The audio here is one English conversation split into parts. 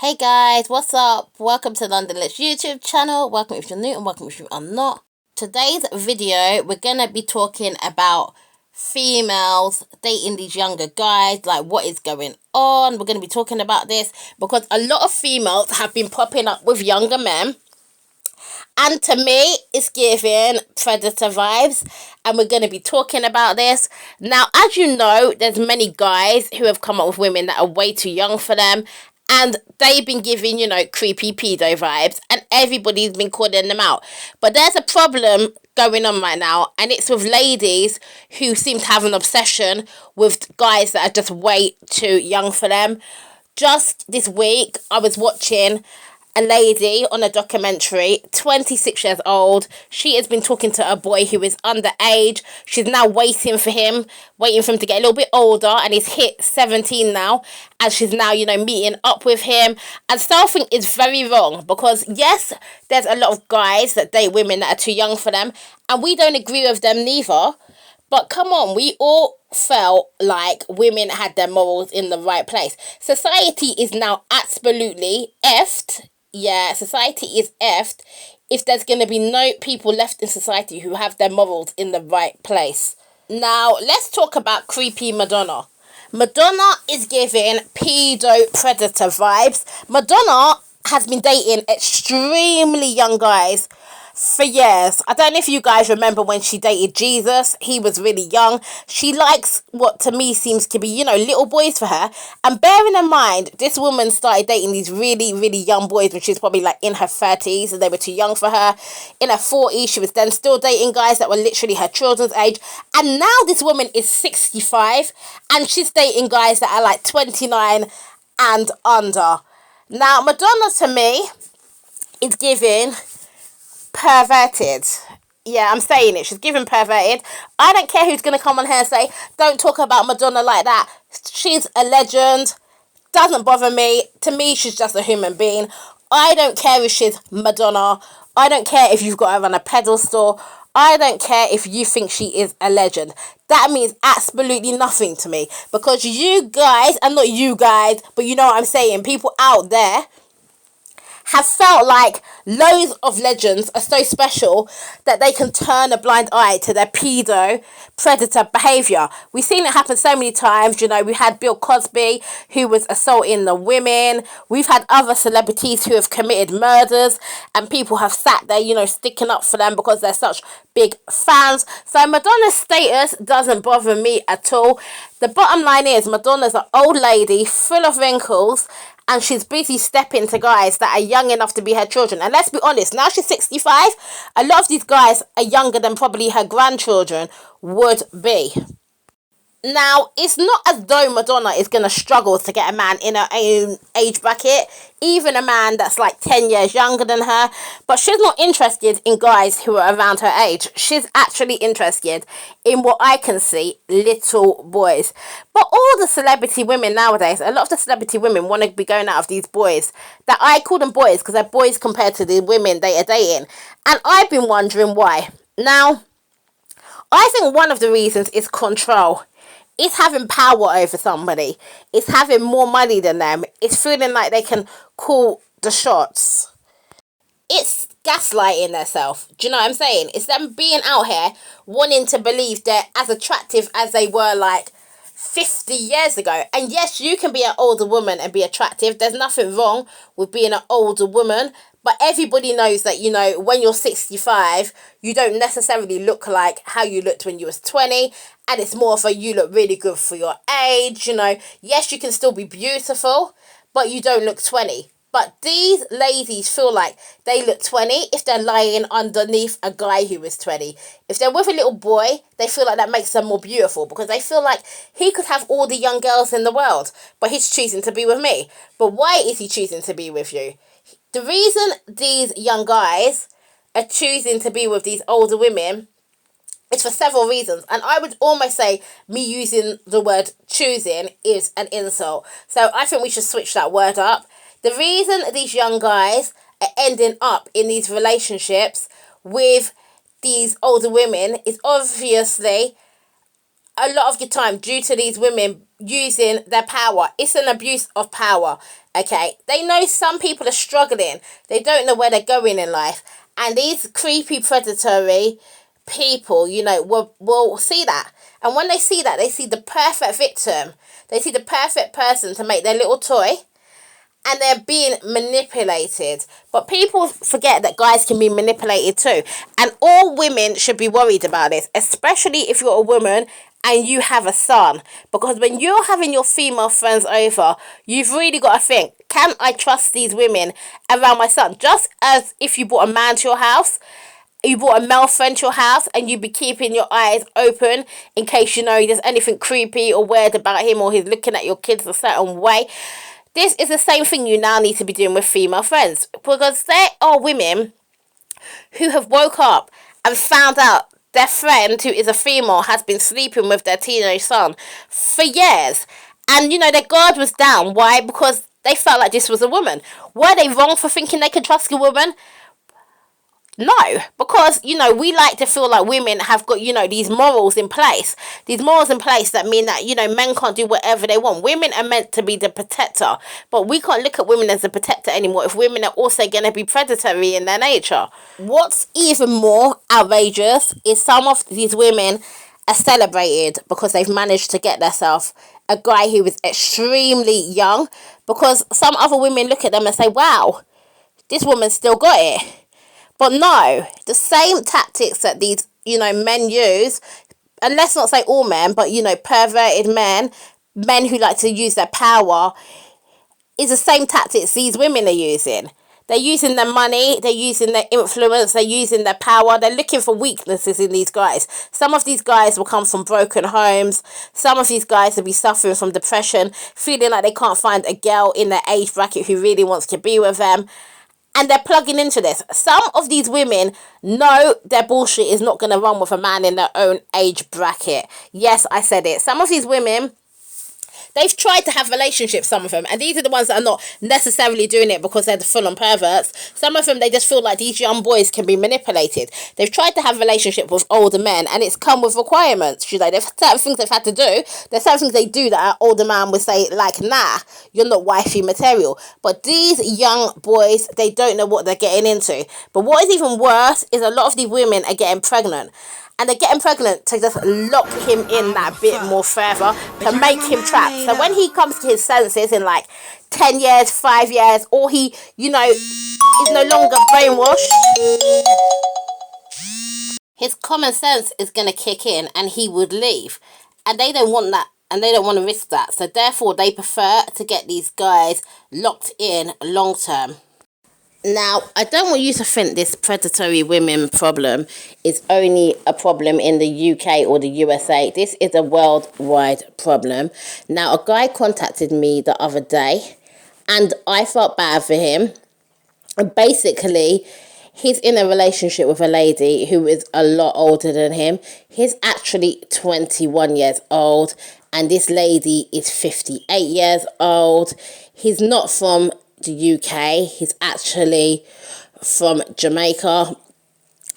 Hey guys, what's up? Welcome to London Lit YouTube channel. Welcome if you're new and welcome if you are not. Today's video, we're going to be talking about females dating these younger guys, like what is going on. We're going to be talking about this because a lot of females have been popping up with younger men. And to me, it's giving predator vibes. And we're going to be talking about this. Now, as you know, there's many guys who have come up with women that are way too young for them. And they've been giving, creepy pedo vibes. And everybody's been calling them out. But there's a problem going on right now. And it's with ladies who seem to have an obsession with guys that are just way too young for them. Just this week, I was watching a lady on a documentary, 26 years old. She has been talking to a boy who is underage. She's now waiting for him to get a little bit older, and he's hit 17 now, and she's now, meeting up with him. And something is very wrong because, yes, there's a lot of guys that date women that are too young for them, and we don't agree with them neither. But come on, we all felt like women had their morals in the right place. Society is now absolutely effed. Yeah, society is effed if there's going to be no people left in society who have their morals in the right place. Now, let's talk about creepy Madonna. Madonna is giving pedo predator vibes. Madonna has been dating extremely young guys for years. I don't know if you guys remember when she dated Jesus. He was really young. She likes what to me seems to be, little boys for her. And bearing in mind, this woman started dating these really, really young boys when she was probably like in her 30s and they were too young for her. In her 40s, she was then still dating guys that were literally her children's age. And now this woman is 65 and she's dating guys that are like 29 and under. Now, Madonna to me is giving perverted. Yeah, I'm saying it. She's giving perverted. I don't care who's going to come on here and say, don't talk about Madonna like that. She's a legend. Doesn't bother me. To me, she's just a human being. I don't care if she's Madonna. I don't care if you've got her on a pedestal. I don't care if you think she is a legend. That means absolutely nothing to me. Because you guys, and not you guys, but you know what I'm saying, people out there have felt like loads of legends are so special that they can turn a blind eye to their pedo predator behaviour. We've seen it happen so many times. We had Bill Cosby, who was assaulting the women. We've had other celebrities who have committed murders and people have sat there, sticking up for them because they're such big fans. So Madonna's status doesn't bother me at all. The bottom line is Madonna's an old lady full of wrinkles, and she's busy stepping to guys that are young enough to be her children. And let's be honest, now she's 65, a lot of these guys are younger than probably her grandchildren would be. Now, it's not as though Madonna is going to struggle to get a man in her own age bracket, even a man that's like 10 years younger than her, but she's not interested in guys who are around her age. She's actually interested in what I can see, little boys. But all the celebrity women nowadays, a lot of the celebrity women want to be going out of these boys, that I call them boys because they're boys compared to the women they are dating. And I've been wondering why. Now, I think one of the reasons is control. It's having power over somebody. It's having more money than them. It's feeling like they can call the shots. It's gaslighting themselves. Do you know what I'm saying? It's them being out here wanting to believe they're as attractive as they were like 50 years ago. And yes, you can be an older woman and be attractive. There's nothing wrong with being an older woman. But everybody knows that, when you're 65, you don't necessarily look like how you looked when you was 20. And it's more of a you look really good for your age, Yes, you can still be beautiful, but you don't look 20. But these ladies feel like they look 20 if they're lying underneath a guy who is 20. If they're with a little boy, they feel like that makes them more beautiful because they feel like he could have all the young girls in the world, but he's choosing to be with me. But why is he choosing to be with you? The reason these young guys are choosing to be with these older women is for several reasons. And I would almost say me using the word choosing is an insult. So I think we should switch that word up. The reason these young guys are ending up in these relationships with these older women is obviously a lot of the time due to these women using their power. It's an abuse of power, okay? They know some people are struggling. They don't know where they're going in life. And these creepy, predatory people, you know, will see that. And when they see that, they see the perfect victim. They see the perfect person to make their little toy. And they're being manipulated. But people forget that guys can be manipulated too. And all women should be worried about this, especially if you're a woman and you have a son. Because when you're having your female friends over, you've really got to think, can I trust these women around my son? Just as if you brought a man to your house, you brought a male friend to your house, and you'd be keeping your eyes open in case you know there's anything creepy or weird about him, or he's looking at your kids a certain way. This is the same thing you now need to be doing with female friends. Because there are women who have woke up and found out their friend, who is a female, has been sleeping with their teenage son for years. And, you know, their guard was down. Why? Because they felt like this was a woman. Were they wrong for thinking they could trust a woman? No, because, you know, we like to feel like women have got, you know, these morals in place. These morals in place that mean that, you know, men can't do whatever they want. Women are meant to be the protector. But we can't look at women as the protector anymore if women are also going to be predatory in their nature. What's even more outrageous is some of these women are celebrated because they've managed to get themselves a guy who is extremely young. Because some other women look at them and say, wow, this woman's still got it. But no, the same tactics that these, you know, men use, and let's not say all men, but, you know, perverted men who like to use their power, is the same tactics these women are using. They're using their money, they're using their influence, they're using their power, they're looking for weaknesses in these guys. Some of these guys will come from broken homes, some of these guys will be suffering from depression, feeling like they can't find a girl in their age bracket who really wants to be with them. And they're plugging into this. Some of these women know their bullshit is not going to run with a man in their own age bracket. Yes, I said it. Some of these women, they've tried to have relationships, some of them. And these are the ones that are not necessarily doing it because they're the full-on perverts. Some of them, they just feel like these young boys can be manipulated. They've tried to have relationships with older men, and it's come with requirements. You know, there's certain things they've had to do. There's certain things they do that an older man would say, like, nah, you're not wifey material. But these young boys, they don't know what they're getting into. But what is even worse is a lot of these women are getting pregnant. And they're getting pregnant to just lock him in that bit more further, to make him trapped. So when he comes to his senses in like 10 years, 5 years, or he, you know, is no longer brainwashed, his common sense is going to kick in and he would leave. And they don't want that. And they don't want to risk that. So therefore, they prefer to get these guys locked in long term. Now, I don't want you to think this predatory women problem is only a problem in the UK or the USA. This is a worldwide problem. Now, a guy contacted me the other day and I felt bad for him. And basically, he's in a relationship with a lady who is a lot older than him. He's actually 21 years old and this lady is 58 years old. He's not from the UK. He's actually from Jamaica.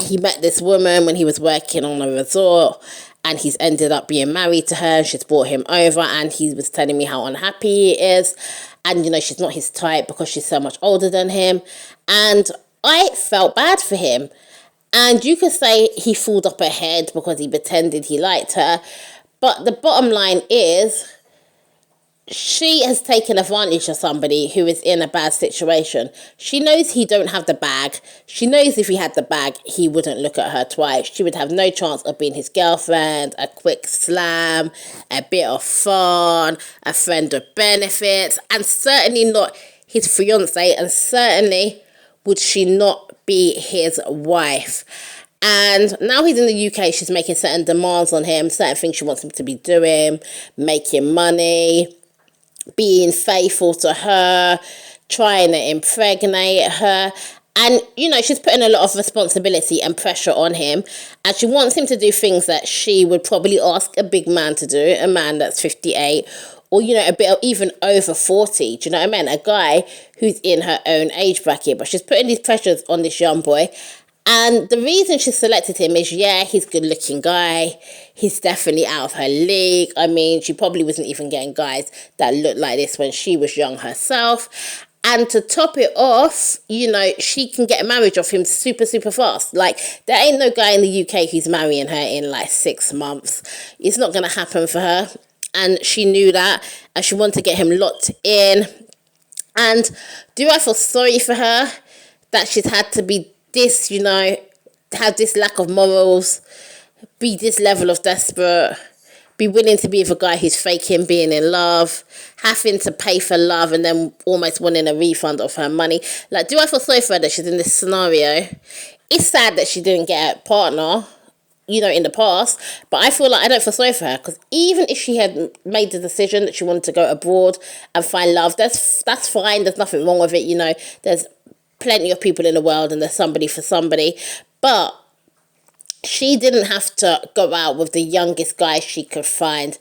He met this woman when he was working on a resort and he's ended up being married to her. She's brought him over and he was telling me how unhappy he is. And, you know, she's not his type because she's so much older than him. And I felt bad for him. And you could say he fooled up her head because he pretended he liked her. But the bottom line is, she has taken advantage of somebody who is in a bad situation. She knows he don't have the bag. She knows if he had the bag, he wouldn't look at her twice. She would have no chance of being his girlfriend, a quick slam, a bit of fun, a friend with benefits, and certainly not his fiance, and certainly would she not be his wife. And now he's in the UK, she's making certain demands on him, certain things she wants him to be doing, making money, being faithful to her, trying to impregnate her. And, you know, she's putting a lot of responsibility and pressure on him. And she wants him to do things that she would probably ask a big man to do, a man that's 58, or, you know, a bit of even over 40. Do you know what I mean? A guy who's in her own age bracket. But she's putting these pressures on this young boy. And the reason she selected him is, yeah, he's a good looking guy. He's definitely out of her league. I mean, she probably wasn't even getting guys that looked like this when she was young herself. And to top it off, you know, she can get a marriage off him super, super fast. Like, there ain't no guy in the UK who's marrying her in like 6 months. It's not going to happen for her. And she knew that. And she wanted to get him locked in. And do I feel sorry for her that she's had to be this, you know, have this lack of morals, be this level of desperate, be willing to be with a guy who's faking being in love, having to pay for love and then almost wanting a refund of her money? Like, do I feel sorry for her that she's in this scenario? It's sad that she didn't get a partner, you know, in the past, but I feel like I don't feel sorry for her, because even if she had made the decision that she wanted to go abroad and find love, that's fine. There's nothing wrong with it. You know, there's plenty of people in the world and there's somebody for somebody. But she didn't have to go out with the youngest guy she could find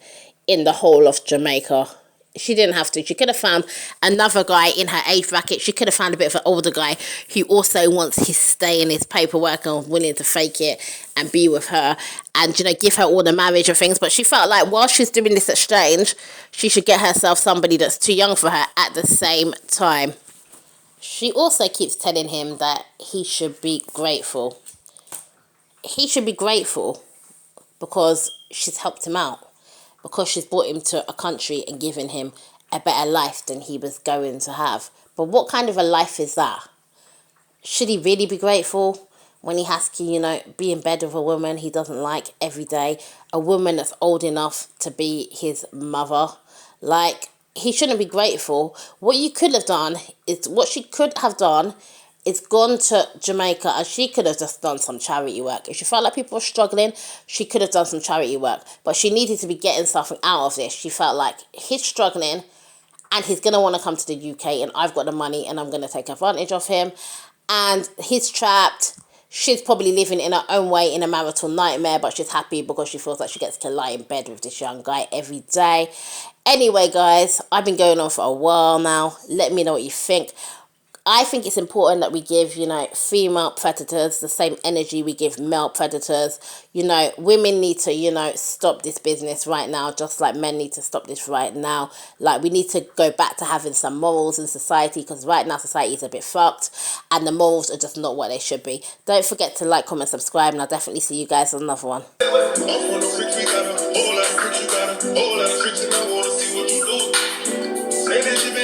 in the whole of Jamaica. She didn't have to. She could have found another guy in her age bracket. She could have found a bit of an older guy who also wants his stay and his paperwork and willing to fake it and be with her and, you know, give her all the marriage and things. But she felt like while she's doing this exchange, she should get herself somebody that's too young for her at the same time. She also keeps telling him that he should be grateful. He should be grateful because she's helped him out, because she's brought him to a country and given him a better life than he was going to have. But what kind of a life is that? Should he really be grateful when he has to, you know, be in bed with a woman he doesn't like every day, a woman that's old enough to be his mother? Like, he shouldn't be grateful. What you could have done is, what she could have done is gone to Jamaica, and she could have just done some charity work. If she felt like people were struggling, she could have done some charity work. But she needed to be getting something out of this. She felt like he's struggling and he's going to want to come to the UK and I've got the money and I'm going to take advantage of him. And he's trapped. She's probably living in her own way in a marital nightmare, but she's happy because she feels like she gets to lie in bed with this young guy every day. Anyway, guys, I've been going on for a while now. Let me know what you think. I think it's important that we give, you know, female predators the same energy we give male predators. You know, women need to, you know, stop this business right now, just like men need to stop this right now. Like, we need to go back to having some morals in society, because right now society is a bit fucked and the morals are just not what they should be. Don't forget to like, comment, subscribe, and I'll definitely see you guys on another one. Say that you